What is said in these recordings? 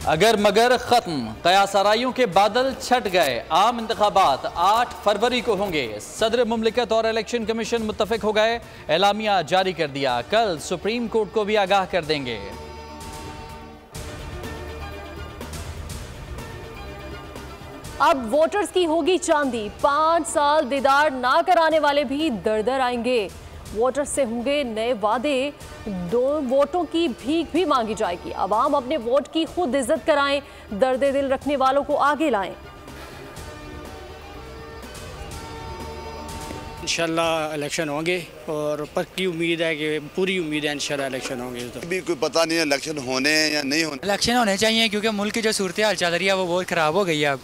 अगर मगर खत्म, कयासाराइयों के बादल छट गए। आम इंतखाबात 8 फरवरी को होंगे। सदर मुमलिकत और इलेक्शन कमीशन मुत्तफिक हो गए, एलामिया जारी कर दिया। कल सुप्रीम कोर्ट को भी आगाह कर देंगे। अब वोटर्स की होगी चांदी, 5 साल दीदार ना कराने वाले भी दर दर आएंगे। वोटर्स से होंगे नए वादे, 2 वोटों की भीख भी मांगी जाएगी। अवाम अपने वोट की खुद इज्जत कराएं, दर्द दिल रखने वालों को आगे लाएं। इंशाल्लाह इलेक्शन होंगे और पक्की उम्मीद है कि पूरी उम्मीद है इंशाल्लाह इलेक्शन होंगे। तो अभी कोई पता नहीं है इलेक्शन होने या नहीं होने। इलेक्शन होने चाहिए क्योंकि मुल्क की जो सूरत हाल चल रही है वो बहुत ख़राब हो गई है।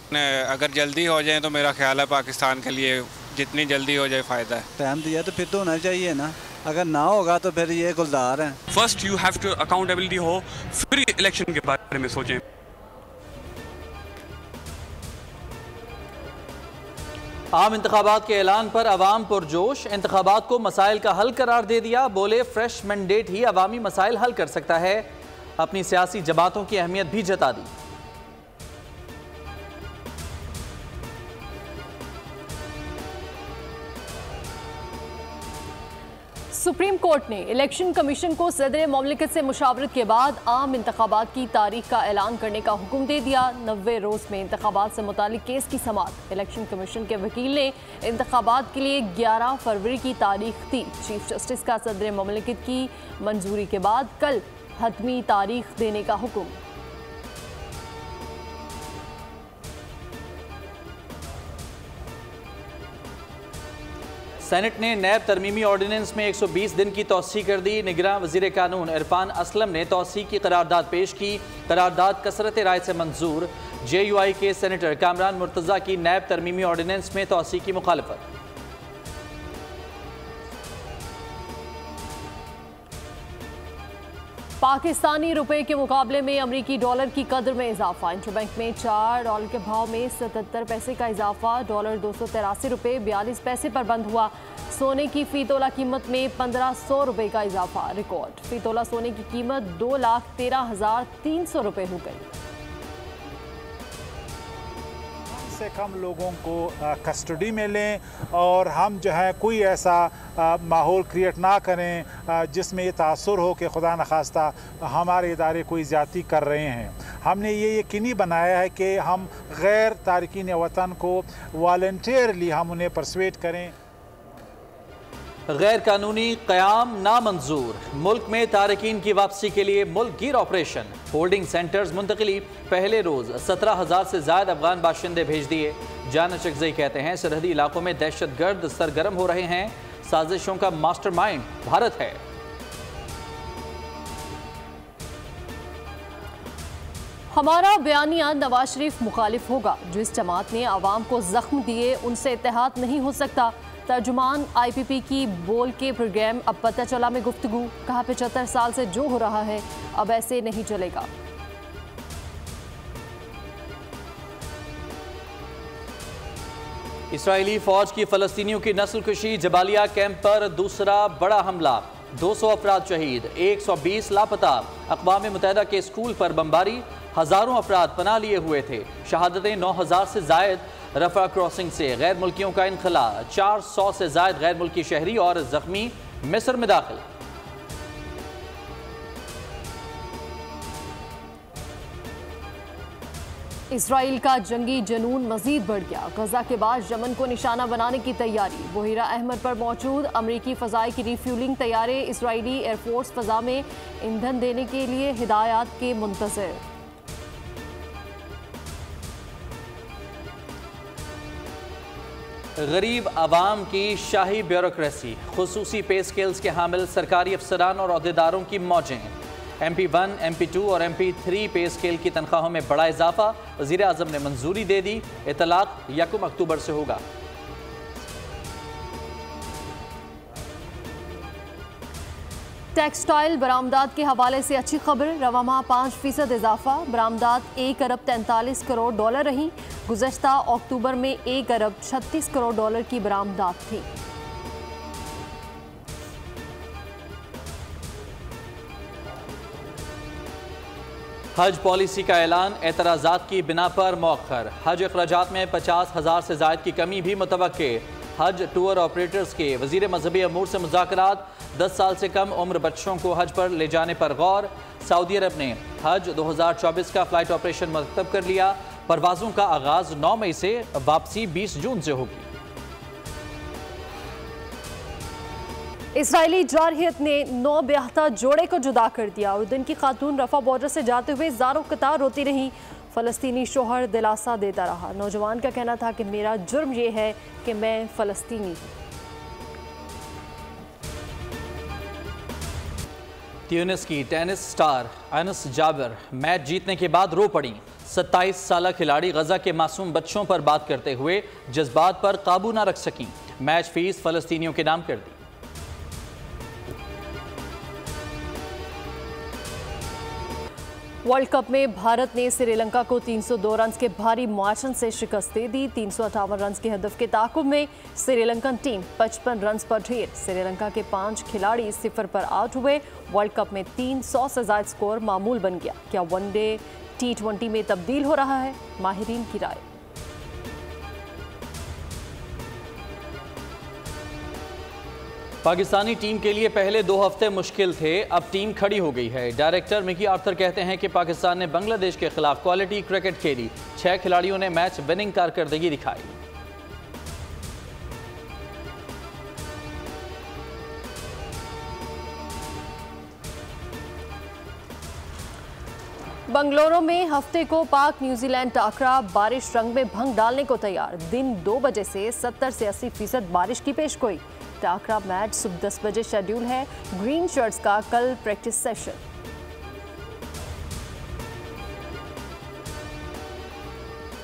अगर जल्दी हो जाए तो मेरा ख्याल है पाकिस्तान के लिए जितनी जल्दी हो जाए फ़ायदा है। टाइम दिया तो फिर तो होना चाहिए ना, अगर ना होगा तो फिर ये गुलजार हैं। First you have to accountability हो, फिर इलेक्शन के बारे में सोचें। आम इंतखाबात के ऐलान पर अवाम पुरजोश, इंतखाबात को मसाइल का हल करार दे दिया। बोले फ्रेश मैंडेट ही अवामी मसाइल हल कर सकता है। अपनी सियासी जमातों की अहमियत भी जता दी। सुप्रीम कोर्ट ने इलेक्शन कमीशन को सदर मुमलिकत से मुशावरत के बाद आम इंतखाबात की तारीख का ऐलान करने का हुक्म दे दिया। 90 रोज़ में इंतखाबात से मुतालिक केस की समाअत। इलेक्शन कमीशन के वकील ने इंतखाबात के लिए 11 फरवरी की तारीख दी। चीफ जस्टिस का सदर मुमलिकत की मंजूरी के बाद कल हतमी तारीख देने का हुक्म। सेनेट ने नैब तरमीमी ऑर्डिनेंस में 120 दिन की तौसीह कर दी। निगरान वज़ीर कानून इरफान असलम ने तौसीह की करारदाद पेश की। करारदाद कसरत राय से मंजूर। JUI के सेनेटर कामरान मुर्तज़ा की नैब तरमीमी ऑर्डिनेंस में तौसीह की मुखालफत। पाकिस्तानी रुपए के मुकाबले में अमरीकी डॉलर की कदर में इजाफा। इंटरबैंक में $4 के भाव में 77 पैसे का इजाफा। डॉलर 283 रुपये 42 पैसे पर बंद हुआ। सोने की फी तोला कीमत में 1500 रुपये का इजाफा। रिकॉर्ड फी तोला सोने की कीमत 2,13,300 रुपये हो गई। से कम लोगों को कस्टडी में लें और हम जो है कोई ऐसा माहौल क्रिएट ना करें जिसमें ये तासुर हो कि खुदा न खास्ता हमारे इदारे कोई ज़्यादती कर रहे हैं। हमने ये यकीनी बनाया है कि हम गैर तारकीन वतन को वॉलंटियरली हम उन्हें परसुएट करें। गैर कानूनी क़याम नामंजूर। मुल्क में तारकीन की वापसी के लिए मुल्क गिर ऑपरेशन। Holding centres मुंतकली। पहले रोज़ 17,000 से ज़्यादा अफगान बाशिंदे भेज दिए। जाना चकजई कहते हैं सरहदी इलाकों में दहशतगर्द सरगर्म हो रहे हैं। साजिशों का मास्टरमाइंड भारत है। हमारा बयानिया नवाज शरीफ मुखालिफ होगा। जिस जमात ने आवाम को जख्म दिए उनसे इत्तेहाद नहीं हो सकता। तर्जुमान IPP की बोल के प्रोग्राम अब पता चला में गुफ्तगू। कहा 75 साल से जो हो रहा है अब ऐसे नहीं चलेगा। इसराइली फौज की फलस्तीनियों की नस्लकुशी। जबालिया कैंप पर दूसरा बड़ा हमला। 200 अफराद शहीद, 120 लापता। अक़वाम मुत्तहिदा के स्कूल पर बमबारी। हज़ारों अफराद पनाह लिए हुए थे। शहादतें 9,000 से जायद। रफा क्रॉसिंग से गैर मुल्कियों का इनखला। 400 से जायद गैर मुल्की शहरी और जख्मी मिस्र में दाखिल। इसराइल का जंगी जनून मजीद बढ़ गया। गजा के बाद यमन को निशाना बनाने की तैयारी। बुहेरा अहमद पर मौजूद अमरीकी फ़ज़ाई की रिफ्यूलिंग तैयारे। इसराइली एयरफोर्स फ़ज़ा में ईंधन देने के लिए हिदायत के मुंतज़िर। गरीब आवाम की शाही ब्यूरोक्रेसी। खुसूसी पे स्केल्स के हामिल सरकारी अफसरान और अहदेदारों की मौजें। MP1, MP2 और MP3 पे स्केल की तनख्वाहों में बड़ा इजाफा। वज़ीर आज़म ने मंजूरी दे दी। इतलाक 1 अक्टूबर से होगा। टेक्सटाइल बरामदात के हवाले से अच्छी खबर। रवा माह 5% इजाफा। बरामदात 1 अरब 43 करोड़ डॉलर रही। गुज़श्ता अक्टूबर में 1 अरब 36 करोड़ डॉलर की बरामदात थी। हज पॉलिसी का ऐलान, एतराज़ात की बिना पर मौखर। हज अखराजात में 50,000 से ज़ायद की कमी भी मुतवक्के। हज टूर ऑपरेटर्स के वज़ीर मजहबी अमूर से मुज़ाकरात। 10 साल से कम उम्र बच्चों को हज पर ले जाने पर गौर। सऊदी अरब ने हज 2024 का फ्लाइट ऑपरेशन मरतब कर लिया। परवाज़ों का आगाज़ 9 मई से, वापसी 20 जून से होगी। इसराइली जारहियत ने 9 ब्याहता जोड़े को जुदा कर दिया। उर्दन की खातून रफा बॉर्डर से जाते हुए ज़ारो कतार रोती रही। फ़लस्तीनी शोहर दिलासा देता रहा। नौजवान का कहना था कि मेरा जुर्म यह है कि मैं फ़लस्तीनी हूँ। ट्यूनिस की tennis star Anas Jabir match जीतने के बाद रो पड़ी। 27 साला खिलाड़ी गजा के मासूम बच्चों पर बात करते हुए जज्बात पर काबू न रख सकी। मैच फीस फ़लस्तीनियों के नाम कर दी। वर्ल्ड कप में भारत ने श्रीलंका को 302 रन के भारी मार्जिन से शिकस्त दे दी। 358 रन के हदफ के ताकुब में श्रीलंकन टीम 55 रन पर ढेर। श्रीलंका के 5 खिलाड़ी 0 पर आउट हुए। वर्ल्ड कप में 300 से ज़ायद स्कोर मामूल बन गया। क्या वनडे T20 में तब्दील हो रहा है? माहिरीन की राय। पाकिस्तानी टीम के लिए पहले 2 हफ्ते मुश्किल थे, अब टीम खड़ी हो गई है। डायरेक्टर मिकी आर्थर कहते हैं कि पाकिस्तान ने बांग्लादेश के खिलाफ क्वालिटी क्रिकेट खेली। 6 खिलाड़ियों ने मैच विनिंग कारकर्दगी दिखाई। बंगलुरु में हफ्ते को पाक न्यूजीलैंड टाकरा, बारिश रंग में भंग डालने को तैयार। दिन 2 बजे से 70 से 80% बारिश की पेशगोई। टाकरा मैच सुबह 10 बजे शेड्यूल है। ग्रीन शर्ट्स का कल प्रैक्टिस सेशन।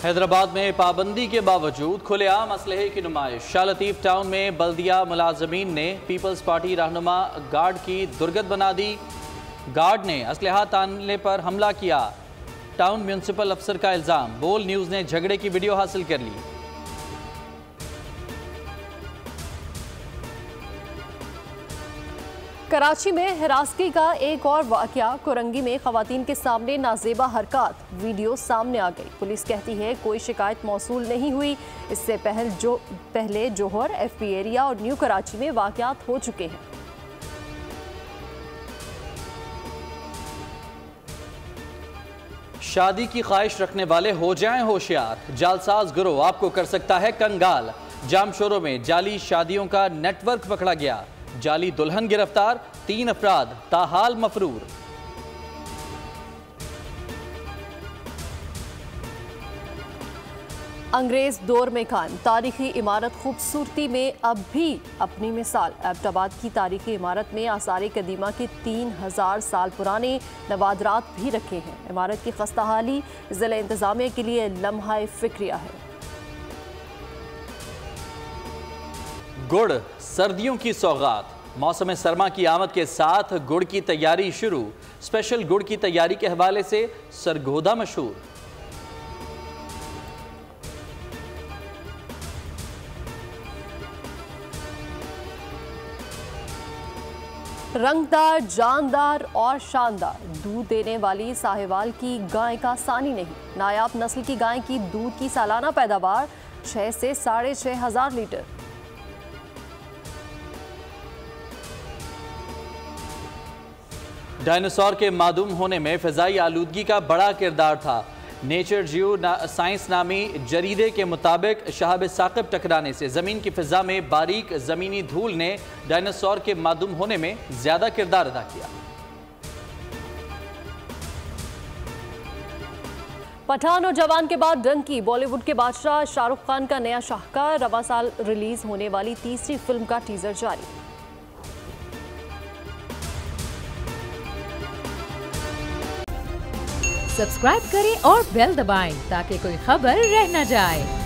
हैदराबाद में पाबंदी के बावजूद खुलेआम असलहे की नुमाइश। शाह लतीफ टाउन में बल्दिया मुलाजमीन ने पीपल्स पार्टी रहनुमा गार्ड की दुर्गत बना दी। गार्ड ने असलहा तानने पर हमला किया। टाउन म्यूनिसिपल अफसर का इल्जाम। बोल न्यूज़ ने झगड़े की वीडियो हासिल कर ली। कराची में हिरासगी का एक और वाकया। कोरंगी में खवातीन के सामने नाजेबा हरकत, वीडियो सामने आ गई। पुलिस कहती है कोई शिकायत मौसूल नहीं हुई। इससे पहले जोहर, FP एरिया और न्यू कराची में वाकयात हो चुके हैं। शादी की ख्वाहिश रखने वाले हो जाएं होशियार। जालसाज गिरोह आपको कर सकता है कंगाल। जामशोरों में जाली शादियों का नेटवर्क पकड़ा गया। जाली दुल्हन गिरफ्तार, 3 अफराद ताहाल मफरूर। अंग्रेज दौर में कायम तारीखी इमारत खूबसूरती में अब भी अपनी मिसाल। एबटाबाद की तारीखी इमारत में आसार कदीमा के 3000 साल पुराने नवादरात भी रखे हैं। इमारत की खस्ताहाली ज़िला इंतजामिया के लिए लम्हा फिक्रिया है। गुड़ सर्दियों की सौगात। मौसम सरमा की आमद के साथ गुड़ की तैयारी शुरू। स्पेशल गुड़ की तैयारी के हवाले से सरगोदा मशहूर। रंगदार, जानदार और शानदार दूध देने वाली साहिवाल की गाय का सानी नहीं। नायाब नस्ल की गाय की दूध की सालाना पैदावार 6 से 6,500 लीटर। डायनासोर के मादूम होने में फ़िज़ाई आलूदगी का बड़ा किरदार था। नेचर जियो साइंस नामी जरीदे के मुताबिक शहाब साकिब टकराने से ज़मीन की फ़िज़ा में बारीक ज़मीनी धूल ने डायनासोर के मादूम होने में ज़्यादा किरदार अदा किया। पठान और जवान के बाद डंकी। बॉलीवुड के बादशाह शाहरुख खान का नया शाहकार। रवां साल रिलीज होने वाली तीसरी फिल्म का टीजर जारी। सब्सक्राइब करें और बेल दबाएं ताकि कोई खबर रह न जाए।